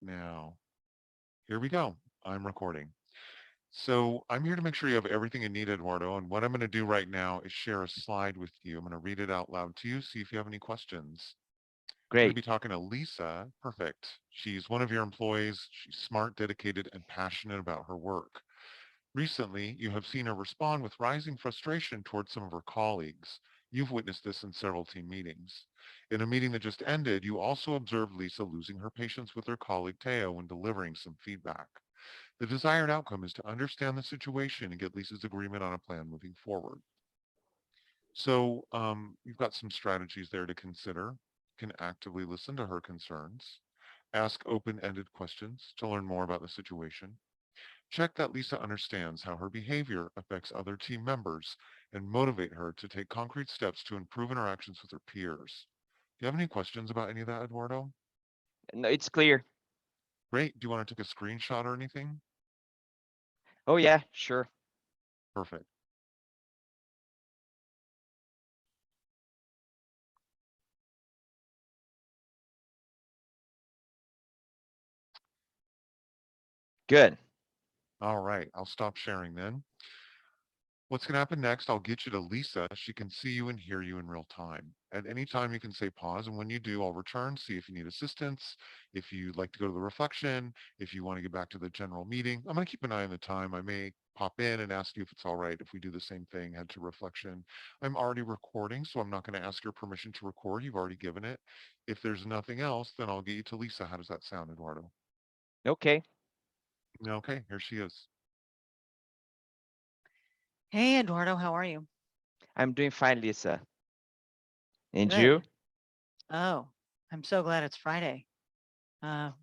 now. Here we go. I'm recording. So I'm here to make sure you have everything you need, Eduardo. And what I'm going to do right now is share a slide with you. I'm going to read it out loud to you, see if you have any questions. I'm going to Great. be talking to Lisa. Perfect. She's one of your employees. She's smart, dedicated, and passionate about her work. Recently, you have seen her respond with rising frustration towards some of her colleagues. You've witnessed this in several team meetings. In a meeting that just ended, you also observed Lisa losing her patience with her colleague Teo when delivering some feedback. The desired outcome is to understand the situation and get Lisa's agreement on a plan moving forward. So you've got some strategies there to consider. You can actively listen to her concerns, ask open-ended questions to learn more about the situation, check that Lisa understands how her behavior affects other team members, and motivate her to take concrete steps to improve interactions with her peers. Do you have any questions about any of that, Eduardo? No, it's clear. Great. Do you want to take a screenshot or anything? Oh yeah, sure. Perfect. Good. All right. I'll stop sharing then. What's going to happen next, I'll get you to Lisa. She can see you and hear you in real time. At any time, you can say pause. And when you do, I'll return, see if you need assistance, if you'd like to go to the reflection, if you want to get back to the general meeting. I'm going to keep an eye on the time. I may pop in and ask you if it's all right if we do the same thing, head to reflection. I'm already recording, so I'm not going to ask your permission to record. You've already given it. If there's nothing else, then I'll get you to Lisa. How does that sound, Eduardo? Okay. Okay, here she is. Hey, Eduardo, how are you? I'm doing fine, Lisa. And Good. you? Oh, I'm so glad it's Friday.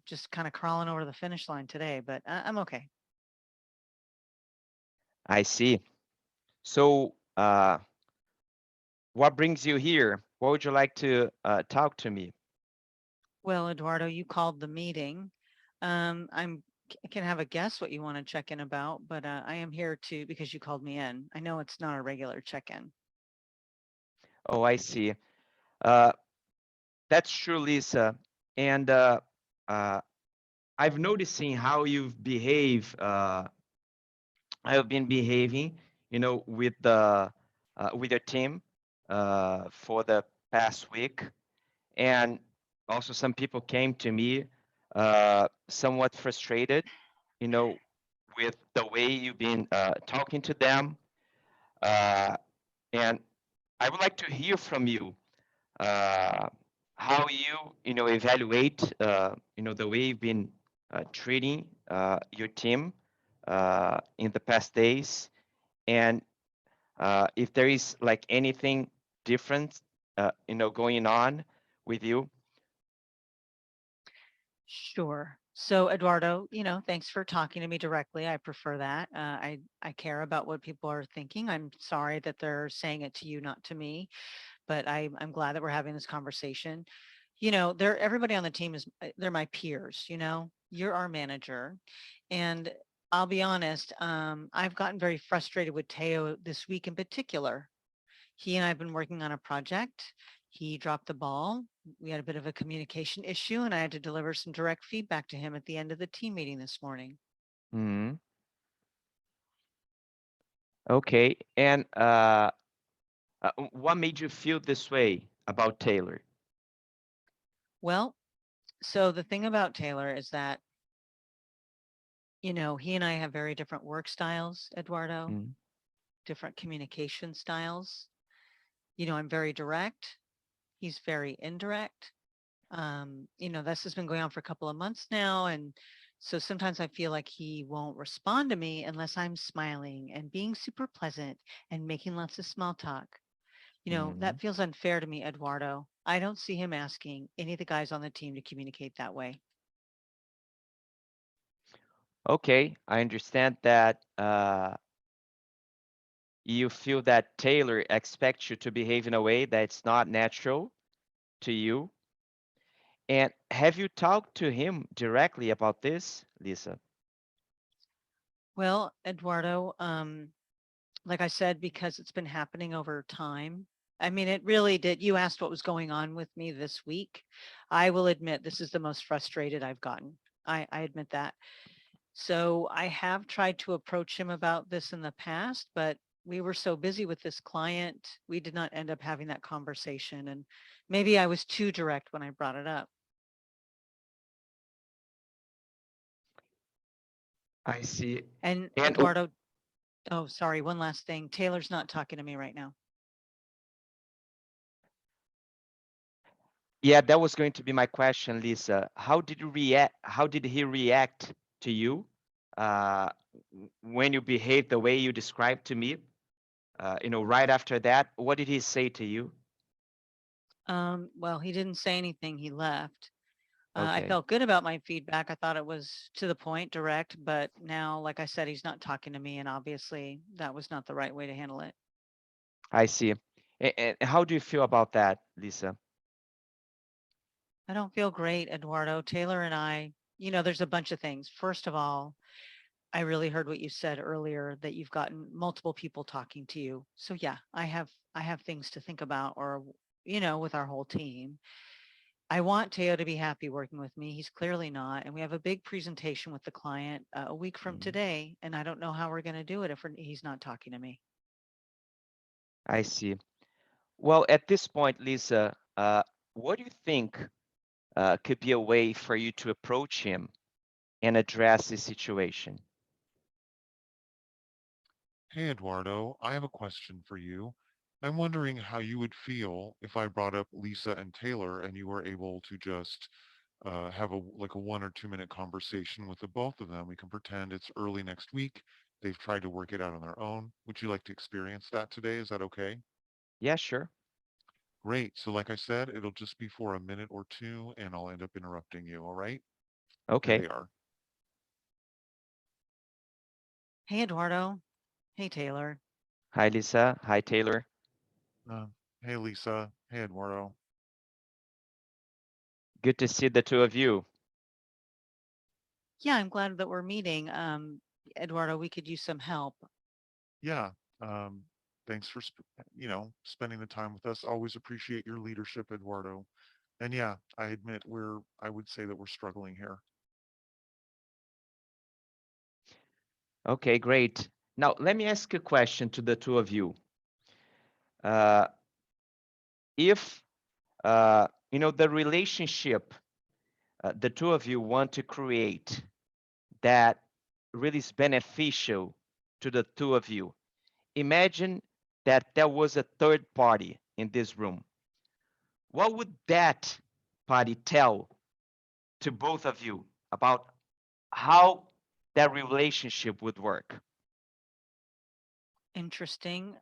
Just kind of crawling over the finish line today, but I'm okay. I see. So, what brings you here? What would you like to talk to me? Well, Eduardo, you called the meeting. I can have a guess what you want to check in about, but I am here to because you called me in. I know it's not a regular check-in. Oh, I see. Uh, that's true, Lisa. And uh, I've noticing how you've behave. I've been behaving, with your team for the past week, and also some people came to me somewhat frustrated, you know, with the way you've been talking to them, uh, and I would like to hear from you uh, how you evaluate the way you've been treating your team in the past days, and if there is like anything different going on with you. Sure. So, Eduardo, thanks for talking to me directly. I prefer that. I care about what people are thinking. I'm sorry that they're saying it to you, not to me, but I'm glad that we're having this conversation. They're everybody on the team is they're my peers. You're our manager, and I'll be honest. I've gotten very frustrated with Teo this week in particular. He and I have been working on a project. He dropped the ball. We had a bit of a communication issue, and I had to deliver some direct feedback to him at the end of the team meeting this morning. Mhm. Okay, and what made you feel this way about Taylor? Well, so the thing about Taylor is that, he and I have very different work styles, Eduardo, Mm. different communication styles. I'm very direct. He's very indirect. This has been going on for a couple of months now. And so sometimes I feel like he won't respond to me unless I'm smiling and being super pleasant and making lots of small talk. Mhm. That feels unfair to me, Eduardo. I don't see him asking any of the guys on the team to communicate that way. Okay, I understand that you feel that Taylor expects you to behave in a way that's not natural to you. And have you talked to him directly about this, Lisa? Well, Eduardo, like I said, because it's been happening over time. I mean, it really did. You asked what was going on with me this week. I will admit this is the most frustrated I've gotten. I admit that. So I have tried to approach him about this in the past, but we were so busy with this client, we did not end up having that conversation. And maybe I was too direct when I brought it up. I see. And And Eduardo, oh, sorry, one last thing. Taylor's not talking to me right now. yeah, that was going to be my question, Lisa. How did you react? How did he react to you when you behaved the way you described to me? Right after that, what did he say to you? Well, he didn't say anything. He left. I Okay, felt good about my feedback. I thought it was to the point, direct, but now, like I said, he's not talking to me, and obviously that was not the right way to handle it. I see. And how do you feel about that, Lisa? I don't feel great, Eduardo. Taylor and I, there's a bunch of things. First of all, I really heard what you said earlier that you've gotten multiple people talking to you. So yeah, I have things to think about or with our whole team. I want Teo to be happy working with me. He's clearly not. And we have a big presentation with the client a week from Mhm. today. And I don't know how we're going to do it if he's not talking to me. I see. Well, at this point, Lisa, what do you think could be a way for you to approach him and address the situation? Hey, Eduardo, I have a question for you. I'm wondering how you would feel if I brought up Lisa and Taylor and you were able to just have a 1 or 2 minute conversation with the both of them. We can pretend it's early next week. They've tried to work it out on their own. Would you like to experience that today? Is that okay? Yeah, sure. Great. So like I said, it'll just be for a minute or two and I'll end up interrupting you. All right. Here Okay. they are. Hey, Eduardo. Hey, Taylor. Hi, Lisa. Hi, Taylor. Uh, hey, Lisa. Hey, Eduardo. Good to see the two of you. Yeah, I'm glad that we're meeting. Eduardo, we could use some help. Yeah. Um, thanks for, spending the time with us. Always appreciate your leadership, Eduardo. And yeah, I admit I would say that we're struggling here. Okay, great. Now, let me ask a question to the two of you. Uh, if, the relationship the two of you want to create that really is beneficial to the two of you, imagine that there was a third party in this room. What would that party tell to both of you about how that relationship would work? Interesting.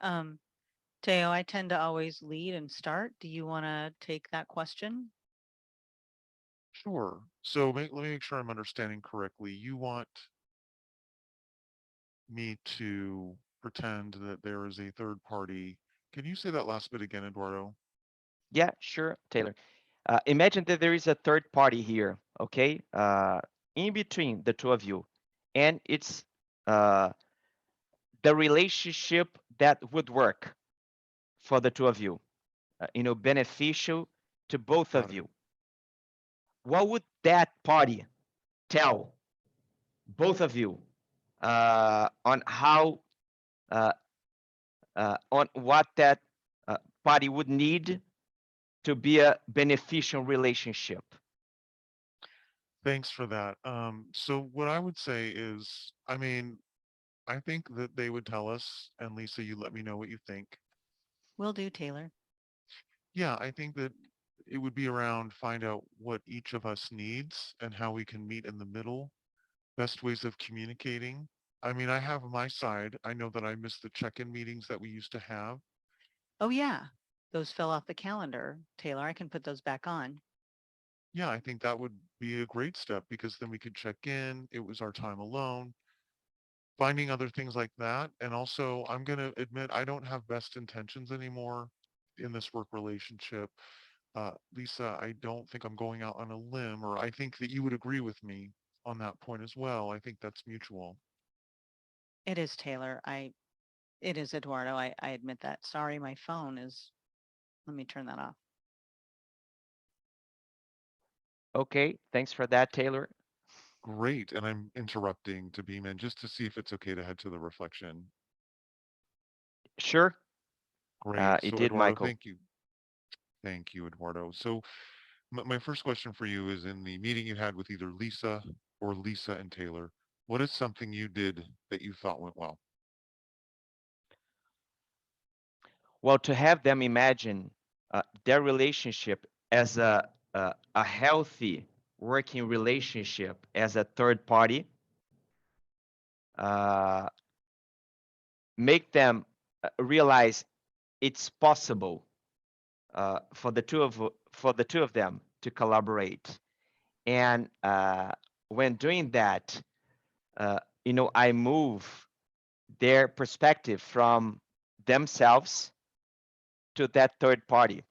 Teo, I tend to always lead and start. Do you want to take that question? Sure. So let me make sure I'm understanding correctly. You want me to pretend that there is a third party. Can you say that last bit again, Eduardo? Yeah, sure, Taylor. Imagine that there is a third party here, okay, in between the two of you, and it's uh, the relationship that would work for the two of you, beneficial to both Got of it. you. What would that party tell both of you on how, uh, on what that party would need to be a beneficial relationship? Thanks for that. So what I would say is, I think that they would tell us, and Lisa, you let me know what you think. Will do, Taylor. Yeah, I think that it would be around find out what each of us needs and how we can meet in the middle, best ways of communicating. I have my side. I know that I miss the check-in meetings that we used to have. Oh, yeah. Those fell off the calendar. Taylor, I can put those back on. Yeah, I think that would be a great step because then we could check in. It was our time alone, finding other things like that. And also, I'm going to admit I don't have best intentions anymore in this work relationship. Lisa, I don't think I'm going out on a limb, or I think that you would agree with me on that point as well. I think that's mutual. It is Taylor. It is Eduardo. I admit that. Sorry, my phone is, let me turn that off. Okay, thanks for that, Taylor. Great. And I'm interrupting to beam in just to see if it's okay to head to the reflection. Sure, Great. it So did, Eduardo, Michael. thank you. Thank you, Eduardo. So my first question for you is in the meeting you had with either Lisa or Lisa and Taylor, what is something you did that you thought went well? Well, to have them imagine their relationship as a healthy working relationship as a third party, uh, make them realize it's possible for the two of them to collaborate. And when doing that, I move their perspective from themselves to that third party.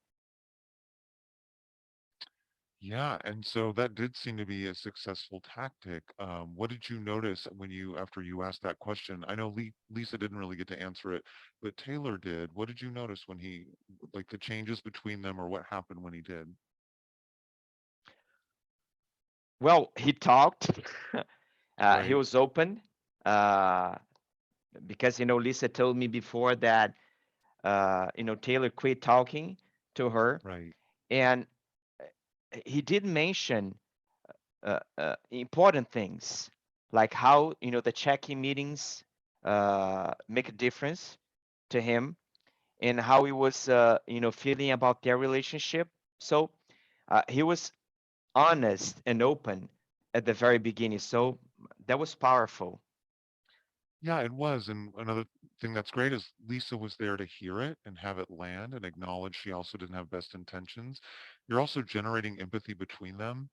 Yeah, and so that did seem to be a successful tactic. What did you notice when after you asked that question? I know Lisa didn't really get to answer it, but Taylor did. What did you notice when like the changes between them or what happened when he did? Well, he talked. He Right, was open uh, because Lisa told me before that Taylor quit talking to her, right. and he did mention important things like how the check-in meetings make a difference to him, and how he was feeling about their relationship. So he was honest and open at the very beginning. So that was powerful. Yeah, it was. And another thing that's great is Lisa was there to hear it and have it land and acknowledge she also didn't have best intentions. You're also generating empathy between them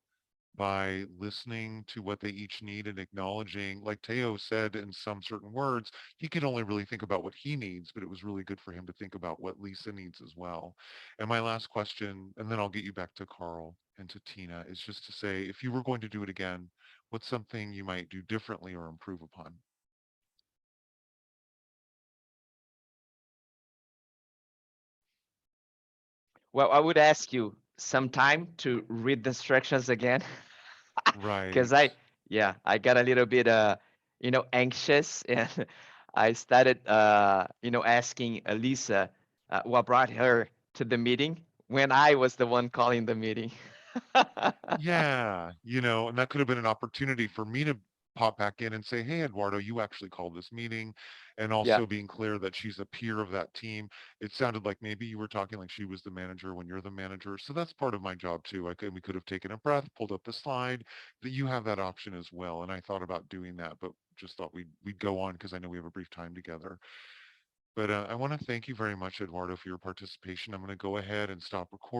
by listening to what they each need and acknowledging, like Teo said in some certain words, he can only really think about what he needs, but it was really good for him to think about what Lisa needs as well. And my last question, and then I'll get you back to Carl and to Tina, is just to say, if you were going to do it again, what's something you might do differently or improve upon? Well, I would ask you some time to read the instructions again, because Right. I got a little bit anxious, and I started asking Lisa what brought her to the meeting when I was the one calling the meeting. Yeah, and that could have been an opportunity for me to pop back in and say, hey, Eduardo, you actually called this meeting. And Yeah. also being clear that she's a peer of that team. It sounded like maybe you were talking like she was the manager when you're the manager. So that's part of my job too. We could have taken a breath, pulled up the slide, that you have that option as well. And I thought about doing that, but just thought we'd go on because I know we have a brief time together. But I want to thank you very much, Eduardo, for your participation. I'm going to go ahead and stop recording.